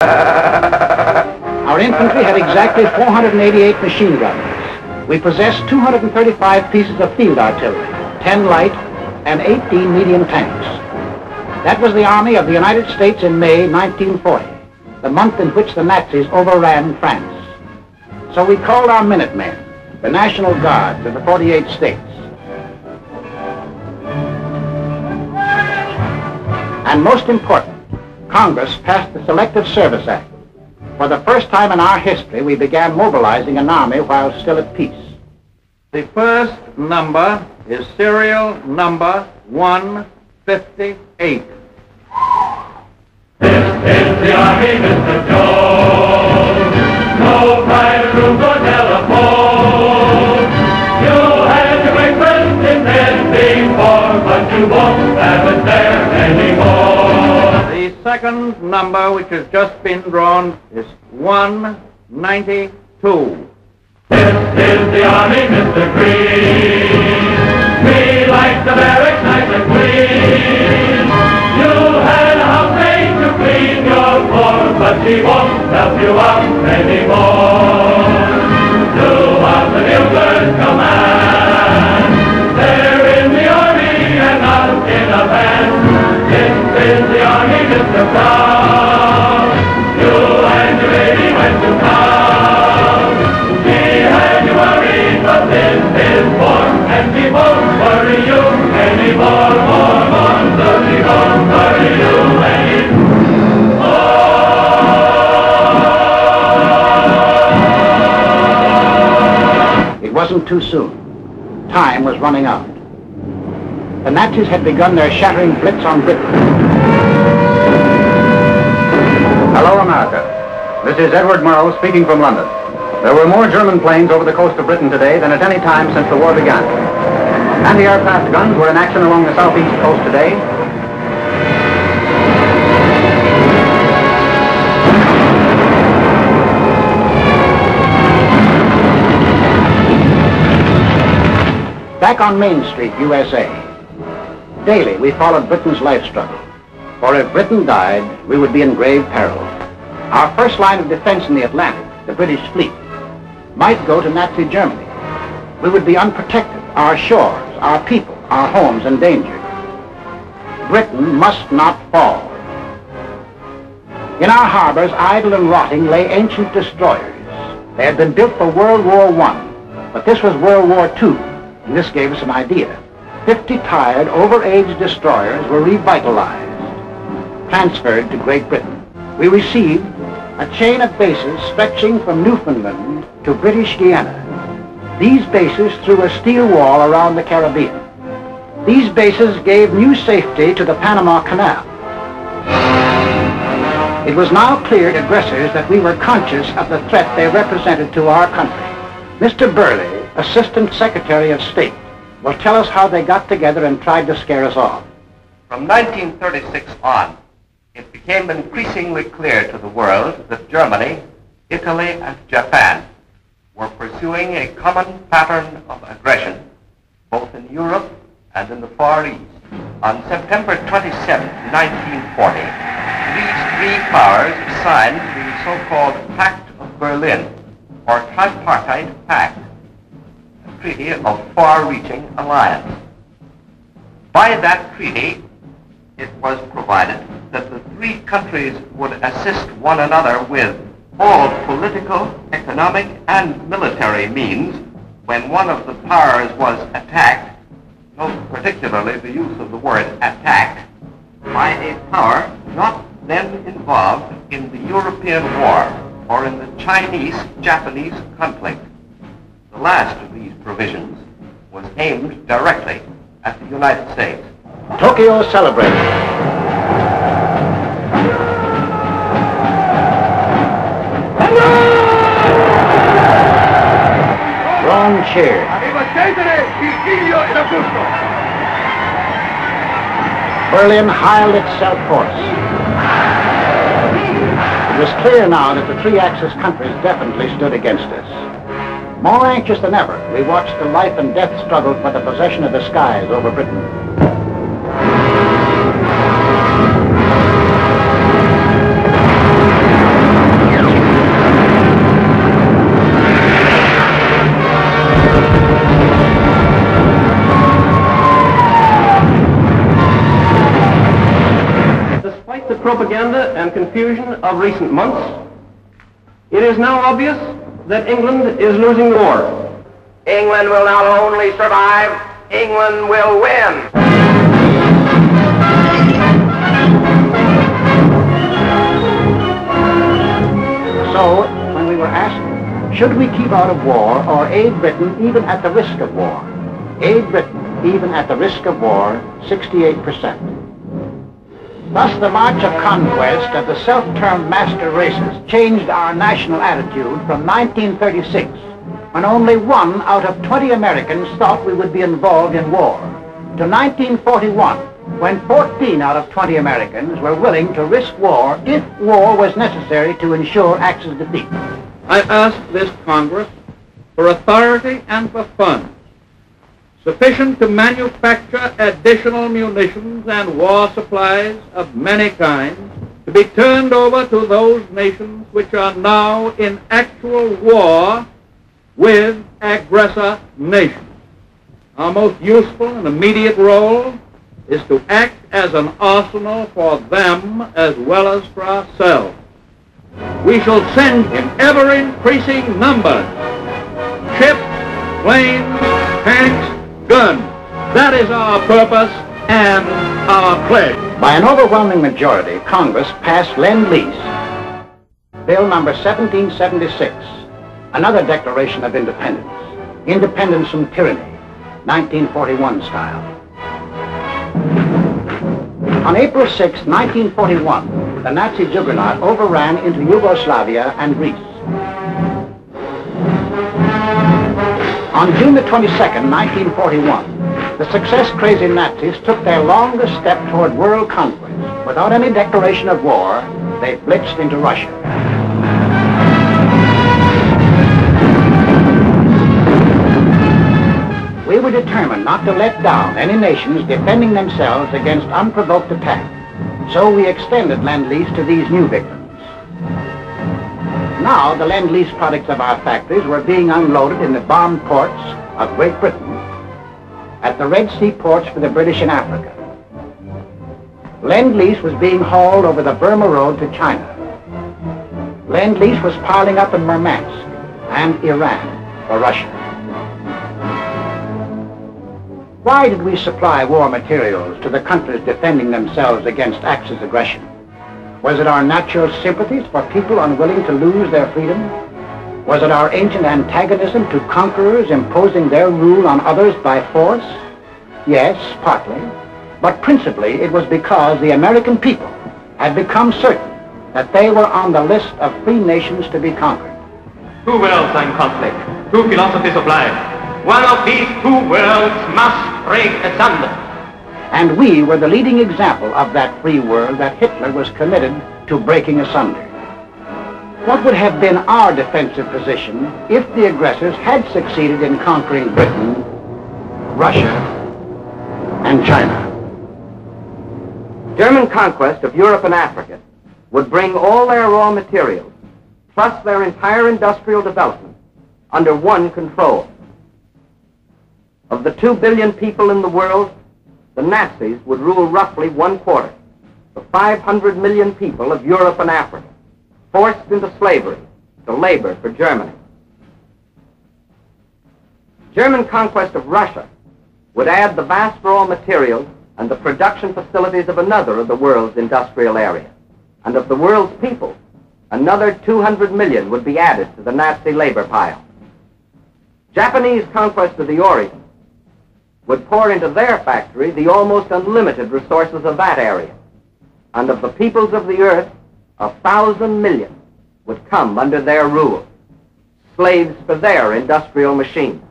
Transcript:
Our infantry had exactly 488 machine guns. We possessed 235 pieces of field artillery, 10 light, and 18 medium tanks. That was the Army of the United States in May 1940, the month in which the Nazis overran France. So we called our Minutemen, the National Guards of the 48 states. And most important, Congress passed the Selective Service Act. For the first time in our history, we began mobilizing an army while still at peace. The first number is serial number 158. This is the Army, Mr. Jones. No private rooms or telephone. You had your great friends in men before, but you won't have it there anymore. The second number, which has just been drawn, is 192. This is the Army, Mr. Green. We like the barracks nice and clean. You had a housemaid to clean your floor, but she won't help you out anymore. Do what the buglers command. They're in the Army and not in a band. This is the Army, Mr. Brown. You and your lady went to town. She had you worried, but this is war, and she won't worry you anymore. More, so she won't worry you anymore. It wasn't too soon. Time was running out. The Nazis had begun their shattering blitz on Britain. Hello, America. This is Edward Murrow speaking from London. There were more German planes over the coast of Britain today than at any time since the war began. Anti-aircraft guns were in action along the southeast coast today. Back on Main Street, USA, daily we followed Britain's life struggle. For if Britain died, we would be in grave peril. Our first line of defense in the Atlantic, the British fleet, might go to Nazi Germany. We would be unprotected, our shores, our people, our homes endangered. Britain must not fall. In our harbors, idle and rotting, lay ancient destroyers. They had been built for World War I, but this was World War II, and this gave us an idea. 50 tired, overaged destroyers were revitalized, transferred to Great Britain. We received a chain of bases stretching from Newfoundland to British Guiana. These bases threw a steel wall around the Caribbean. These bases gave new safety to the Panama Canal. It was now clear to aggressors that we were conscious of the threat they represented to our country. Mr. Burley, Assistant Secretary of State, will tell us how they got together and tried to scare us off. From 1936 on, it became increasingly clear to the world that Germany, Italy, and Japan were pursuing a common pattern of aggression, both in Europe and in the Far East. On September 27, 1940, these three powers signed the so-called Pact of Berlin, or Tripartite Pact, a treaty of far-reaching alliance. By that treaty, it was provided that the three countries would assist one another with all political, economic, and military means when one of the powers was attacked, note particularly the use of the word attacked, by a power not then involved in the European War or in the Chinese-Japanese conflict. The last of these provisions was aimed directly at the United States. Tokyo celebrated. Rome cheered. Berlin hired itself hoarse. It was clear now that the three-axis countries definitely stood against us. More anxious than ever, we watched the life and death struggle for the possession of the skies over Britain. confusion of recent months, it is now obvious that England is losing the war. England will not only survive, England will win. So, when we were asked, should we keep out of war or aid Britain even at the risk of war? Aid Britain even at the risk of war, 68%. Thus, the march of conquest of the self-termed master races changed our national attitude from 1936, when only 1 out of 20 Americans thought we would be involved in war, to 1941, when 14 out of 20 Americans were willing to risk war if war was necessary to ensure Axis defeat. I ask this Congress for authority and for funds sufficient to manufacture additional munitions and war supplies of many kinds to be turned over to those nations which are now in actual war with aggressor nations. Our most useful and immediate role is to act as an arsenal for them as well as for ourselves. We shall send in ever-increasing numbers ships, planes, tanks, guns. That is our purpose and our pledge. By an overwhelming majority, Congress passed Lend-Lease, Bill number 1776, another declaration of independence. Independence from tyranny, 1941 style. On April 6, 1941, the Nazi juggernaut overran into Yugoslavia and Greece. On June the 22nd, 1941, the success-crazy Nazis took their longest step toward world conquest. Without any declaration of war, they blitzed into Russia. We were determined not to let down any nations defending themselves against unprovoked attack. So we extended Lend-Lease to these new victims. Now, the Lend-Lease products of our factories were being unloaded in the bombed ports of Great Britain, at the Red Sea ports for the British in Africa. Lend-Lease was being hauled over the Burma Road to China. Lend-Lease was piling up in Murmansk and Iran for Russia. Why did we supply war materials to the countries defending themselves against Axis aggression? Was it our natural sympathies for people unwilling to lose their freedom? Was it our ancient antagonism to conquerors imposing their rule on others by force? Yes, partly. But principally it was because the American people had become certain that they were on the list of free nations to be conquered. Two worlds are in conflict, two philosophies of life. One of these two worlds must break asunder. And we were the leading example of that free world that Hitler was committed to breaking asunder. What would have been our defensive position if the aggressors had succeeded in conquering Britain, Russia, and China? German conquest of Europe and Africa would bring all their raw materials, plus their entire industrial development, under one control. Of the 2 billion people in the world, the Nazis would rule roughly 1/4, the 500 million people of Europe and Africa, forced into slavery to labor for Germany. German conquest of Russia would add the vast raw materials and the production facilities of another of the world's industrial area. And of the world's people, another 200 million would be added to the Nazi labor pile. Japanese conquest of the Orient would pour into their factory the almost unlimited resources of that area. And of the peoples of the earth, 1,000 million would come under their rule, slaves for their industrial machines.